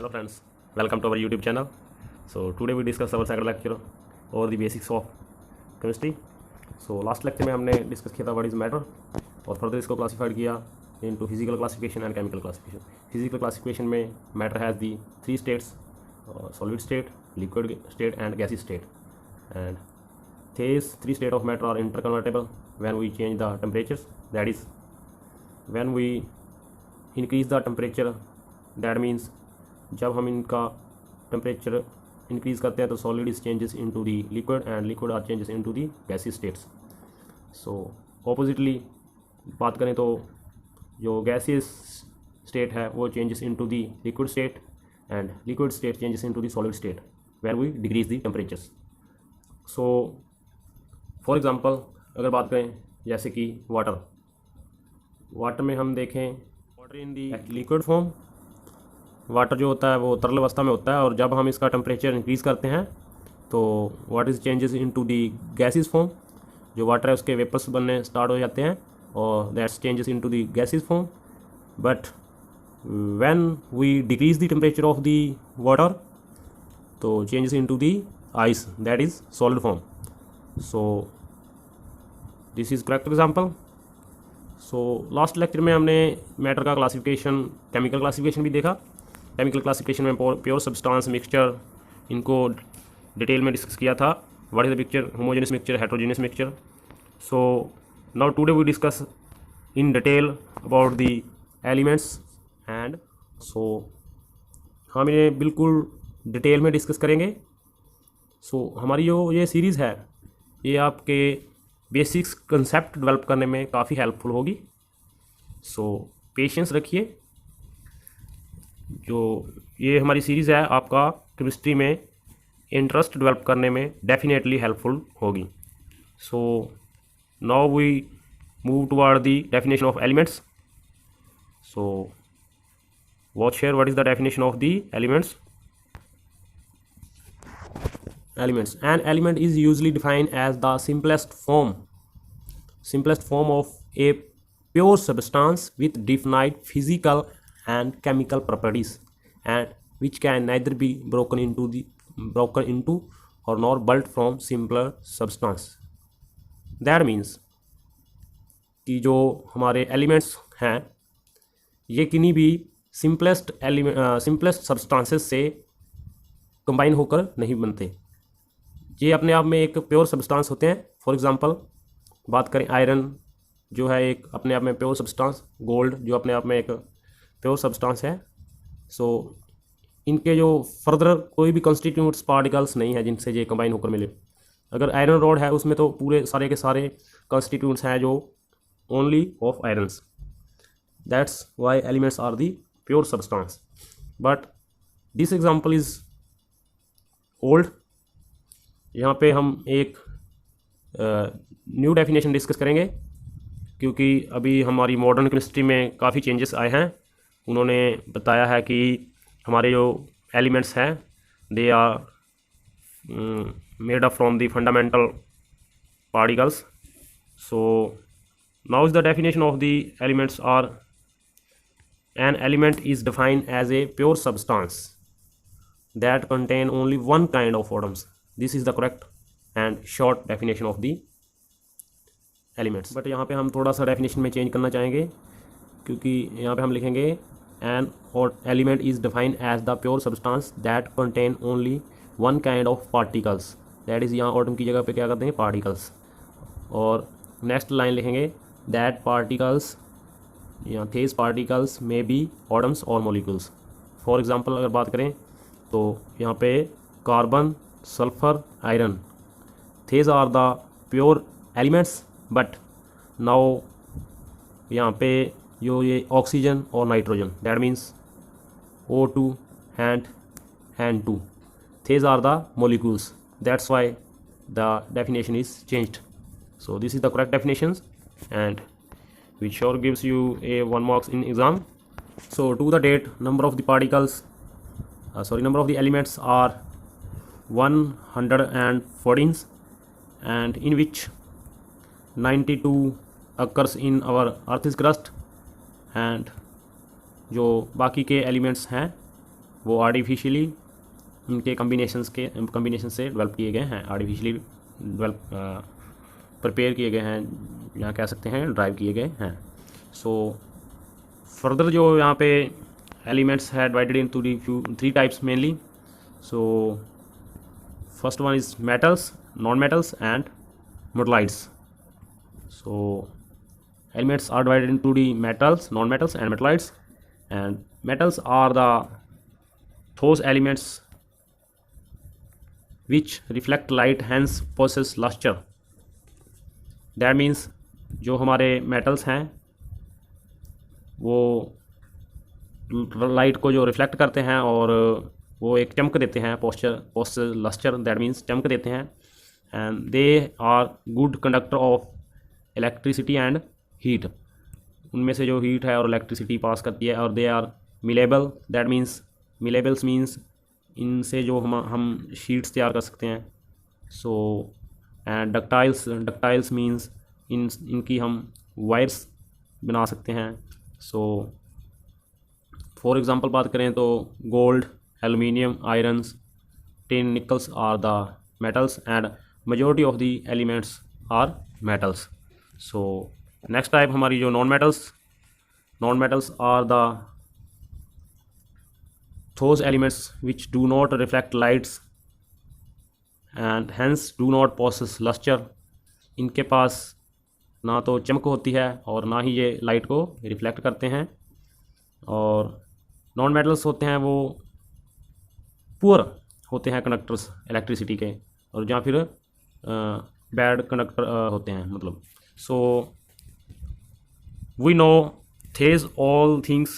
Hello friends, welcome to our YouTube channel. So today we discuss our second lecture over the basics of chemistry. So last lecture में हमने discuss किया था what is matter और further इसको classified किया into physical classification and chemical classification. Physical classification में matter has the 3 states, solid state, liquid state and gaseous state. And these 3 states of matter are interconvertible when we change the temperatures. That is, when we increase the temperature, that means जब हम इनका temperature increase करते हैं तो solid is changes into the liquid and liquid are changes into the gaseous states. So oppositely बात करें तो जो गैसियस स्टेट है वो changes into the liquid state and liquid state changes into the solid state where we decrease the temperatures. So for example अगर बात करें जैसे कि वाटर में हम देखें water in the liquid form. Water जो होता है वो तरल अवस्था में होता है और जब हम इसका टेम्परेचर इंक्रीज़ करते हैं तो what is changes into the gases form. जो वाटर है उसके वेपर्स बनने स्टार्ट हो जाते हैं और that's changes into the gases form. But when we decrease the temperature of the water तो changes into the ice, that is solid form. So this is correct example. So last lecture में हमने matter का classification, chemical classification भी देखा. Chemical classification में pure substance, mixture, इनको detail में discuss किया था. What is the mixture, homogeneous mixture, heterogeneous mixture. So now today we discuss in detail about the elements and so हम इन्हें बिल्कुल डिटेल में डिस्कस करेंगे. सो हमारी जो ये सीरीज़ है ये आपके बेसिक्स कंसेप्ट डेवलप करने में काफ़ी हेल्पफुल होगी. सो पेशेंस रखिए. जो ये हमारी सीरीज़ है आपका केमिस्ट्री में इंटरेस्ट डेवलप करने में डेफिनेटली हेल्पफुल होगी. So now we move toward the definition of elements. So watch here what is the definition of the elements. Elements. An element is usually defined as the simplest form of a pure substance with definite physical and chemical properties and which can neither be broken into or nor built from simpler substance. That means कि जो हमारे elements हैं ये किन्हीं भी simplest substances से combine होकर नहीं बनते. ये अपने आप में एक प्योर सब्सटेंस होते हैं. फॉर एग्जांपल बात करें आयरन जो है एक अपने आप में प्योर सब्सटेंस, गोल्ड जो अपने आप में एक प्योर सब्सटेंस है. सो इनके जो फर्दर कोई भी कॉन्स्टिट्यूंट्स पार्टिकल्स नहीं है जिनसे ये कंबाइन होकर मिले. अगर आयरन रॉड है उसमें तो पूरे सारे के सारे कॉन्स्टिट्यूंट्स हैं जो only of irons. That's why elements are the pure substance. But this example is old. यहाँ पे हम एक न्यू डेफिनेशन डिस्कस करेंगे क्योंकि अभी हमारी मॉडर्न केमिस्ट्री में काफ़ी चेंजेस आए हैं. उन्होंने बताया है कि हमारे जो एलिमेंट्स हैं they are made up from the fundamental particles. So now is the definition of the elements are an element is defined as a pure substance that contain only one kind of atoms. This is the correct and short definition of the elements. But यहाँ पे हम थोड़ा सा definition में change करना चाहेंगे क्योंकि यहाँ पे हम लिखेंगे an element is defined as the pure substance that contain only one kind of particles. That is यहाँ ऑटम की जगह पे क्या करते हैं पार्टिकल्स. और नेक्स्ट लाइन लिखेंगे दैट पार्टिकल्स, यहाँ these particles may be atoms और मॉलिक्यूल्स. फॉर एग्जांपल अगर बात करें तो यहाँ पे carbon, sulphur, iron, these are the pure elements. But now यहाँ पे जो ये ऑक्सीजन और nitrogen that means O2 and 2, these are the molecules. That's why the definition is changed. So this is the correct definitions and which sure gives you a 1 marks in exam. So to the date number of the particles number of the elements are 114 and in which 92 occurs in our earth's crust and जो बाकी के elements हैं वो artificially इनके combination से develop किए गए हैं, आर्टिफिशियली डेवलप प्रिपेयर किए गए हैं, यहाँ कह सकते हैं ड्राइव किए गए हैं। सो फर्दर जो यहाँ पे एलिमेंट्स है divided into the three types mainly. So first one is metals, non metals and मेटलाइट्स। So elements are divided into the metals, non-metals and metallites, and metals are those elements which reflect light, hence possess luster. That means जो हमारे metals हैं वो light को जो reflect करते हैं और वो एक चमक देते हैं, पोस्चर लस्टर, दैट मीन्स चमक देते हैं, and they are good conductor of electricity and heat. उनमें से जो हीट है और इलेक्ट्रिसिटी पास करती है, और they are millable, that means millables means इनसे जो हम शीट्स तैयार कर सकते हैं। सो एंड डक्टाइल्स मीन्स इनकी हम वायर्स बना सकते हैं। सो फॉर एग्ज़ाम्पल बात करें तो gold, aluminium, irons, tin, nickels are the metals and majority of the elements are metals. So next type हमारी जो non metals are those elements which do not reflect lights and hence do not possess luster। इनके पास ना तो चमक होती है और ना ही ये लाइट को रिफ्लेक्ट करते हैं। और नॉन मेटल्स होते हैं वो पुअर होते हैं कंडक्टर्स इलेक्ट्रिसिटी के, और जहाँ फिर बैड कंडक्टर होते हैं मतलब। सो we know these all things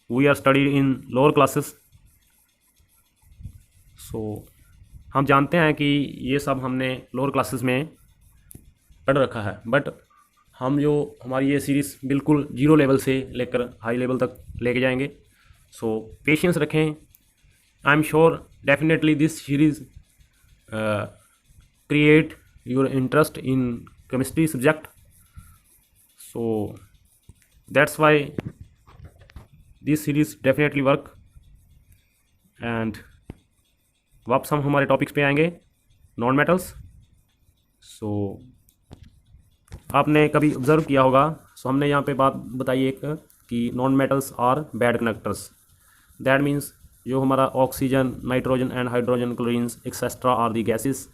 we are studied in lower classes। so हम जानते हैं कि ये सब हमने लोअर क्लासेस में पढ़ रखा है, बट हम जो हमारी ये सीरीज़ बिल्कुल जीरो लेवल से लेकर हाई लेवल तक लेके जाएंगे। सो पेशेंस रखें। I am sure definitely this series create your interest in chemistry subject. So that's why this series definitely work। and वापस हम हमारे टॉपिक्स पे आएंगे, नॉन मेटल्स। सो आपने कभी ऑब्ज़र्व किया होगा, सो हमने यहाँ पे बात बताई एक कि non metals are bad conductors. That means जो हमारा oxygen, nitrogen and hydrogen, chlorines etcetera are the gases,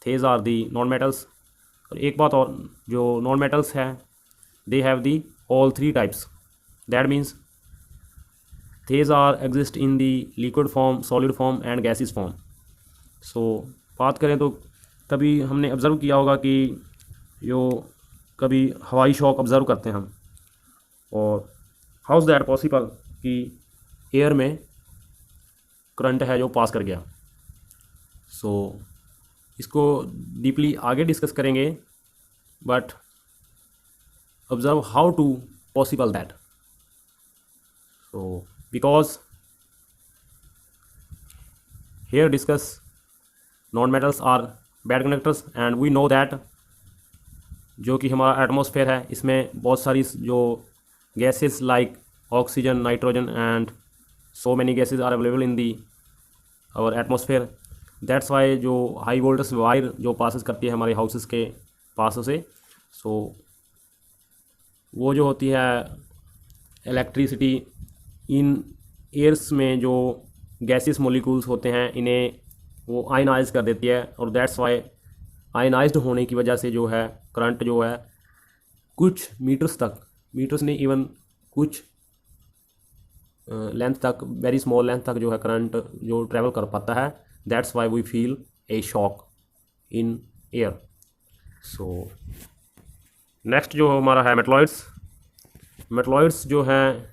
these are the non metals. और एक बात और, जो नॉन मेटल्स है they have the all three types। that means these are exist in the liquid form, solid form and gaseous form। so बात करें तो कभी हमने ऑब्ज़र्व किया होगा कि जो कभी हवाई शॉक ऑब्ज़र्व करते हैं हम, और हाउ इज़ दैट पॉसिबल कि एयर में करंट है जो पास कर गया। सो इसको डीपली आगे डिस्कस करेंगे, but observe how to possible that। so because here discuss non metals are bad conductors and we know that जो कि हमारा एटमॉस्फेयर है इसमें बहुत सारी जो gases like oxygen, nitrogen and so many gases are available in the our atmosphere. That's why जो high voltage wire जो पासिस करती है हमारे हाउसेस के पासों से, सो वो जो होती है इलेक्ट्रिसिटी इन एयर्स में जो गैसेस मॉलिक्यूल्स होते हैं इन्हें वो आयनाइज कर देती है, और दैट्स वाई आयनाइज्ड होने की वजह से जो है करंट जो है कुछ मीटर्स नहीं, इवन कुछ लेंथ तक, वेरी स्मॉल लेंथ तक जो है करंट जो ट्रैवल कर पाता है। That's why we feel a shock in air. So next जो हमारा है मेटलॉइड्स जो हैं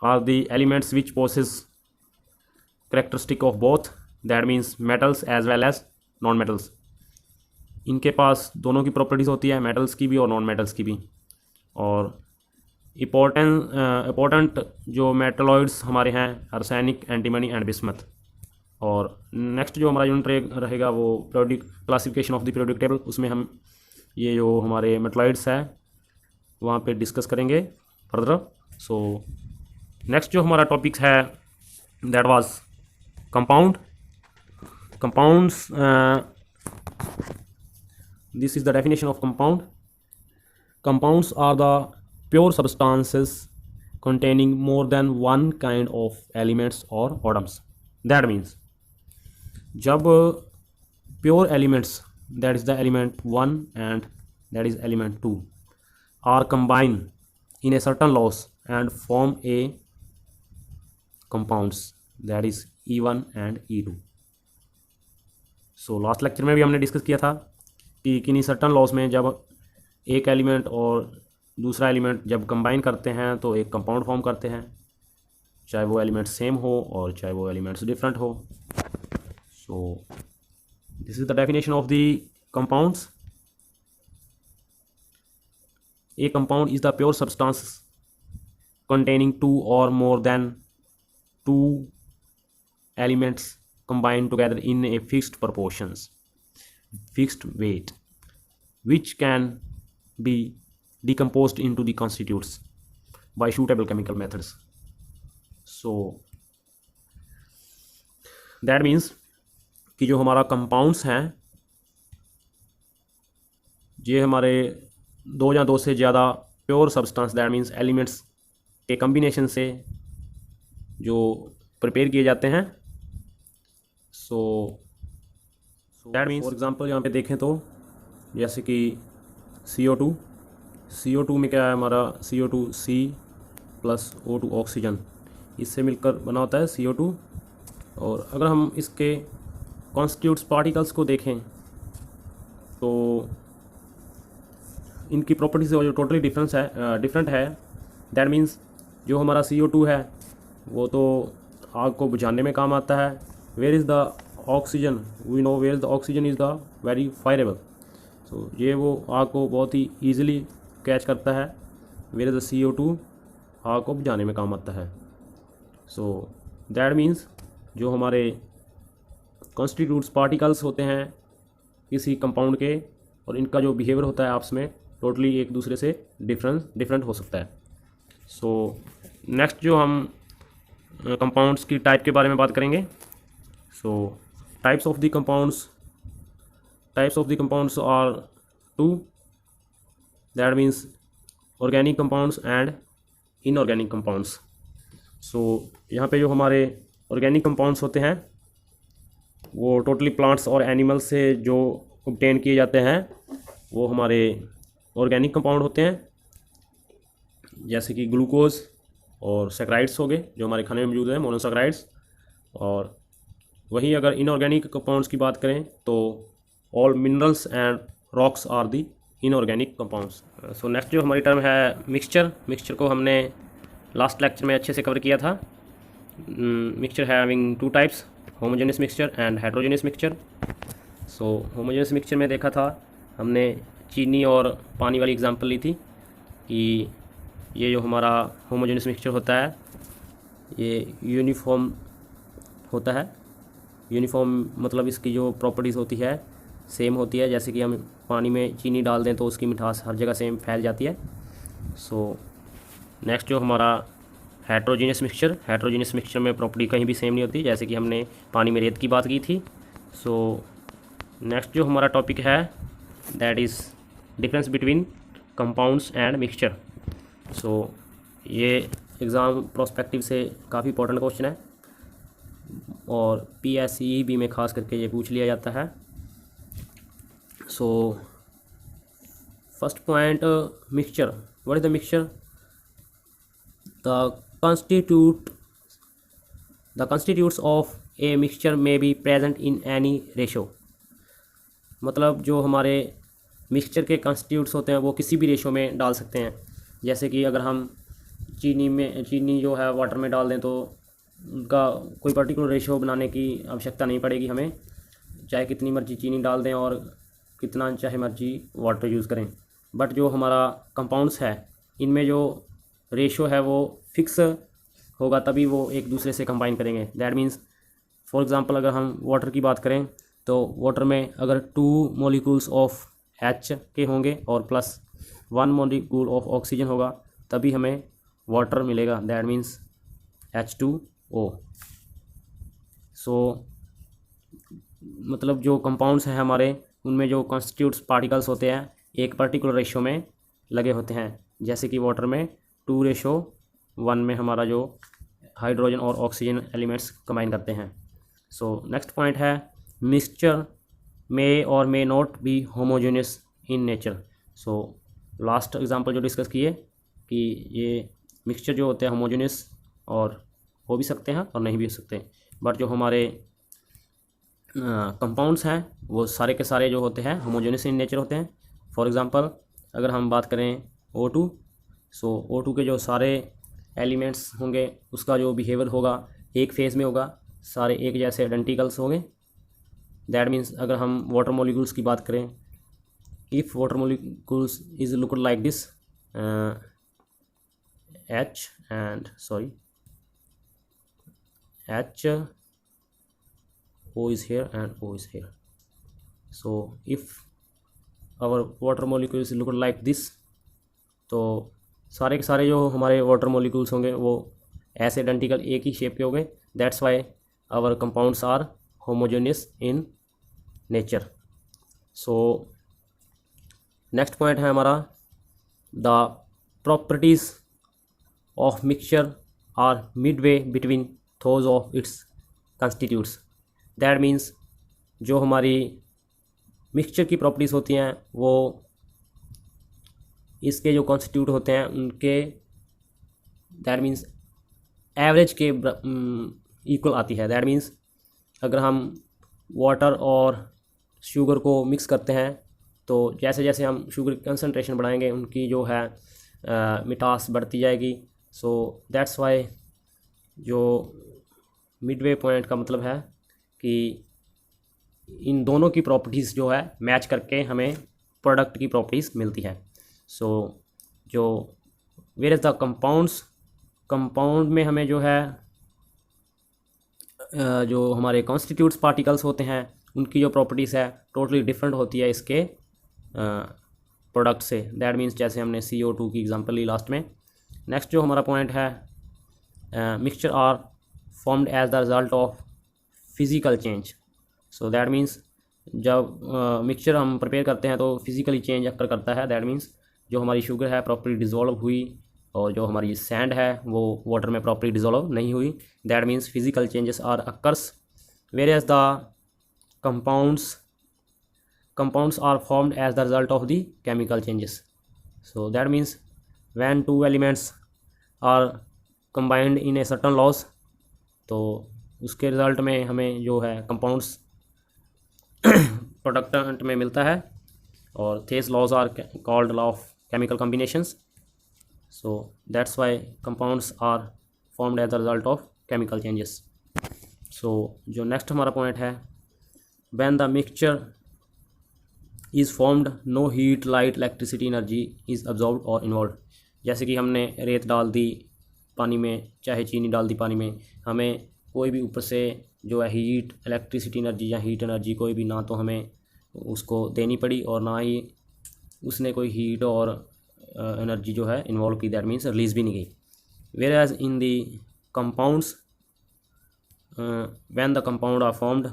are the elements which possess characteristic of both, that means metals as well as non metals. इनके पास दोनों की प्रॉपर्टीज़ होती है, मेटल्स की भी और नॉन मेटल्स की भी। और इम्पोर्टेंट जो मेटलॉइड्स हमारे हैं आर्सेनिक, एंटीमनी एंड बिस्मथ। और नेक्स्ट जो हमारा यूनिट रहेगा वो periodic classification of the periodic table, उसमें हम ये जो हमारे मेटलॉइड्स है वहाँ पे डिस्कस करेंगे फर्दर। सो नेक्स्ट जो हमारा टॉपिक है that was compound. Compounds, this is the definition of compound. Compounds are the pure substances containing more than one kind of elements or atoms. That means जब pure elements, that is the element 1 and that is element 2, are combined in a certain laws and form a compounds, that is E1 and E2. So last lecture में भी हमने discuss किया था कि किन्हीं certain loss में जब एक एलिमेंट और दूसरा एलिमेंट जब कंबाइन करते हैं तो एक कंपाउंड फॉर्म करते हैं, चाहे वो एलिमेंट सेम हो और चाहे वो एलिमेंट्स डिफरेंट हो. So this is the definition of the compounds. A compound is the pure substance containing two or more than two elements combined together in a fixed proportions, fixed weight, which can be decomposed into the constituents by suitable chemical methods. So that means कि जो हमारा compounds हैं ये हमारे दो या दो से ज़्यादा pure substance, that means elements के कम्बिनेशन से जो प्रिपेयर किए जाते हैं. सो दैट मीन्स फॉर एग्जांपल यहाँ पे देखें तो जैसे कि CO2 में क्या है हमारा CO2C प्लस O2 ऑक्सीजन, इससे मिलकर बना होता है CO2. और अगर हम इसके कॉन्स्टिट्यूट्स पार्टिकल्स को देखें तो इनकी प्रॉपर्टी से जो टोटली डिफरेंट है. दैट मीन्स जो हमारा CO2 है वो तो आग को बुझाने में काम आता है. Where is the oxygen, we know where the oxygen is the very fireable. So ये वो आग को बहुत ही ईजिली कैच करता है. वेयर इज़ द CO2 आग को बुझाने में काम आता है. सो दैट मीन्स जो हमारे कॉन्स्टिट्यूट्स पार्टिकल्स होते हैं किसी कंपाउंड के और इनका जो बिहेवियर होता है आपस में टोटली एक दूसरे से डिफरेंट हो सकता है. सो नेक्स्ट जो हम कंपाउंड्स की टाइप के बारे में बात करेंगे. So types of the compounds are two, that means organic compounds and inorganic compounds. So यहाँ पे जो हमारे ऑर्गेनिक कंपाउंड्स होते हैं वो टोटली प्लांट्स और एनिमल्स से जो ऑब्टेन किए जाते हैं वो हमारे ऑर्गेनिक कंपाउंड होते हैं, जैसे कि ग्लूकोज और सैकराइड्स हो गए जो हमारे खाने में मौजूद हैं, मोनोसैकराइड्स. और वहीं अगर इनऑर्गेनिक कंपाउंड्स की बात करें तो all minerals and rocks are the inorganic compounds. So next जो हमारी टर्म है मिक्सचर को हमने लास्ट लेक्चर में अच्छे से कवर किया था. Mixture having two types, homogeneous mixture and heterogeneous mixture. So homogeneous mixture में देखा था हमने चीनी और पानी वाली एग्जांपल ली थी कि ये जो हमारा होमोजेनियस मिक्सचर होता है ये यूनिफॉर्म होता है. यूनिफॉर्म मतलब इसकी जो प्रॉपर्टीज़ होती है सेम होती है. जैसे कि हम पानी में चीनी डाल दें तो उसकी मिठास हर जगह सेम फैल जाती है. सो नेक्स्ट जो हमारा हेट्रोजीनियस मिक्सचर में प्रॉपर्टी कहीं भी सेम नहीं होती, जैसे कि हमने पानी में रेत की बात की थी. सो नेक्स्ट जो हमारा टॉपिक है that is difference between compounds and mixture. So ये एग्ज़ाम प्रोस्पेक्टिव से काफ़ी इंपॉर्टेंट क्वेश्चन है और PSEB में ख़ास करके ये पूछ लिया जाता है. So first point, mixture. What is the mixture? The constituents of a mixture may be present in any ratio. मतलब जो हमारे मिक्सचर के कंस्टिट्यूट्स होते हैं वो किसी भी रेशो में डाल सकते हैं. जैसे कि अगर हम चीनी जो है वाटर में डाल दें तो उनका कोई पर्टिकुलर रेशो बनाने की आवश्यकता नहीं पड़ेगी हमें, चाहे कितनी मर्जी चीनी डाल दें और कितना चाहे मर्जी वाटर यूज़ करें. बट जो हमारा कंपाउंड्स है इनमें जो रेशो है वो फिक्स होगा तभी वो एक दूसरे से कंबाइन करेंगे. दैट मीन्स फॉर एग्जांपल अगर हम वाटर की बात करें तो वाटर में अगर 2 मॉलिक्यूल्स ऑफ H के होंगे और प्लस 1 मॉलिक्यूल ऑफ ऑक्सीजन होगा तभी हमें वाटर मिलेगा. That means H2O। सो मतलब जो कंपाउंड्स हैं हमारे, उनमें जो कॉन्स्टिट्यूट्स पार्टिकल्स होते हैं एक पर्टिकुलर रेशो में लगे होते हैं, जैसे कि वाटर में 2:1 में हमारा जो हाइड्रोजन और ऑक्सीजन एलिमेंट्स कंबाइन करते हैं। सो नेक्स्ट पॉइंट है मिक्सचर मे और may not be homogeneous in nature. So last example जो डिस्कस किए कि ये मिक्सचर जो होते हैं होमोजेनियस और हो भी सकते हैं और नहीं भी हो सकते, बट जो हमारे कंपाउंड्स हैं वो सारे के सारे जो होते हैं होमोजेनियस इन नेचर होते हैं। फॉर एग्जांपल अगर हम बात करें O2, सो O2 के जो सारे एलिमेंट्स होंगे उसका जो बिहेवियर होगा एक फेज़ में होगा, सारे एक जैसे आइडेंटिकल्स होंगे। दैट मीन्स अगर हम वाटर मॉलिक्यूल्स की बात करें, if water molecules is look like this H and sorry H, O is here and O is here. So if our water molecules look like this, तो सारे के सारे जो हमारे वाटर मॉलिक्यूल्स होंगे वो ऐसे आइडेंटिकल एक ही शेप के होंगे। That's why our compounds are homogeneous in nature. So next point है हमारा the properties of mixture are midway between those of its constituents. That means जो हमारी मिक्सचर की प्रॉपर्टीज़ होती हैं वो इसके जो कॉन्स्टिट्यूट होते हैं उनके दैट मीन्स एवरेज के इक्वल आती है। दैट मीन्स अगर हम वाटर और शुगर को मिक्स करते हैं तो जैसे जैसे हम शुगर की कंसनट्रेशन बढ़ाएंगे उनकी जो है मिठास बढ़ती जाएगी। सो दैट्स वाई जो मिडवे पॉइंट का मतलब है कि इन दोनों की प्रॉपर्टीज़ जो है मैच करके हमें प्रोडक्ट की प्रॉपर्टीज़ मिलती है। सो जो वेयर इज़ द कंपाउंड में हमें जो है जो हमारे कॉन्स्टिट्यूट्स पार्टिकल्स होते हैं उनकी जो प्रॉपर्टीज़ है टोटली डिफरेंट होती है इसके प्रोडक्ट से। दैट मीन्स जैसे हमने CO2 की एग्जांपल ली लास्ट में। नेक्स्ट जो हमारा पॉइंट है mixture are formed as the result of physical change. So that means जब मिक्सचर हम प्रिपेयर करते हैं तो फिज़िकली चेंज अक्कर करता है। दैट मीन्स जो हमारी शुगर है प्रॉपर्ली डिज़ोल्व हुई और जो हमारी सैंड है वो वाटर में प्रॉपर्ली डिज़ोल्व नहीं हुई। That means physical changes are occurs whereas the compounds are formed as the result of the chemical changes. So that means when two elements are combined in a certain laws, तो उसके result में हमें जो है compounds product में मिलता है और these laws are called law of chemical combinations. So that's why compounds are formed as a result of chemical changes. So जो नेक्स्ट हमारा पॉइंट है when the mixture is formed no heat light electricity energy is absorbed or involved। जैसे कि हमने रेत डाल दी पानी में, चाहे चीनी डाल दी पानी में, हमें कोई भी ऊपर से जो है हीट इलेक्ट्रिसिटी एनर्जी या हीट एनर्जी कोई भी ना तो हमें उसको देनी पड़ी और ना ही उसने कोई हीट और एनर्जी जो है इन्वॉल्व की। दैट मीन्स रिलीज़ भी नहीं गई। Whereas in the compounds when the compound are formed,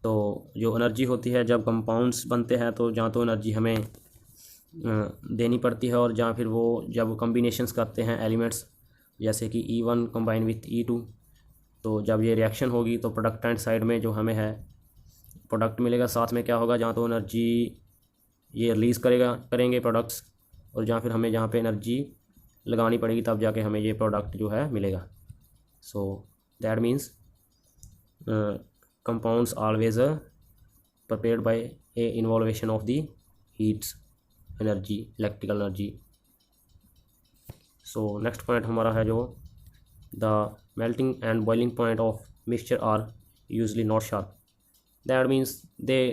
तो जो एनर्जी होती है जब कंपाउंड्स बनते हैं तो जहाँ तो एनर्जी हमें देनी पड़ती है और जहाँ फिर वो जब कम्बिनेशंस करते हैं एलिमेंट्स जैसे कि E1 कंबाइन विथ E2, तो जब ये रिएक्शन होगी तो प्रोडक्टेंट साइड में जो हमें है प्रोडक्ट मिलेगा। साथ में क्या होगा, जहाँ तो एनर्जी ये रिलीज़ करेंगे प्रोडक्ट्स और जहाँ फिर हमें जहाँ पे एनर्जी लगानी पड़ेगी तब जाके हमें ये प्रोडक्ट जो है मिलेगा। सो that means compounds always prepared by a involvement of the heats energy electrical energy। so next point हमारा है जो the melting and boiling point of mixture are usually not sharp। that means they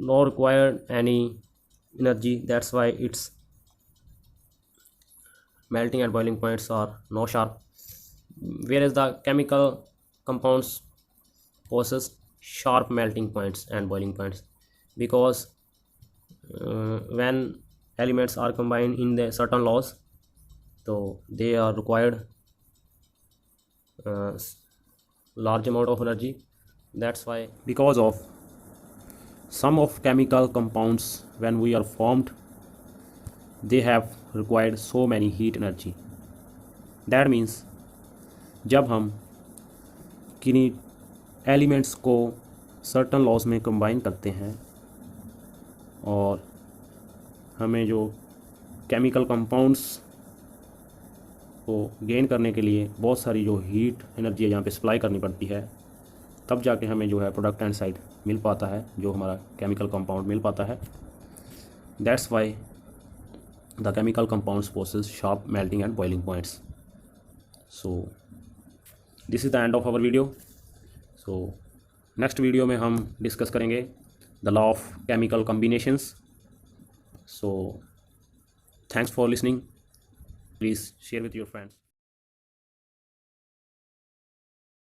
not require any energy, that's why its melting and boiling points are not sharp, whereas the chemical compounds possess sharp melting points and boiling points because when elements are combined in the certain laws, so they are required large amount of energy. That's why, because of some of chemical compounds when we are formed, they have required so many heat energy. That means जब हम किन्हीं elements को certain laws में combine करते हैं और हमें जो केमिकल कंपाउंड्स को गेन करने के लिए बहुत सारी जो हीट एनर्जी है यहाँ पे सप्लाई करनी पड़ती है, तब जाके हमें जो है प्रोडक्ट एंड साइड मिल पाता है, जो हमारा केमिकल कंपाउंड मिल पाता है. That's why the chemical compounds possess sharp melting and boiling points. So this is the end of our video. So next video में हम डिस्कस करेंगे the law of chemical combinations. So thanks for listening. Please share with your friends.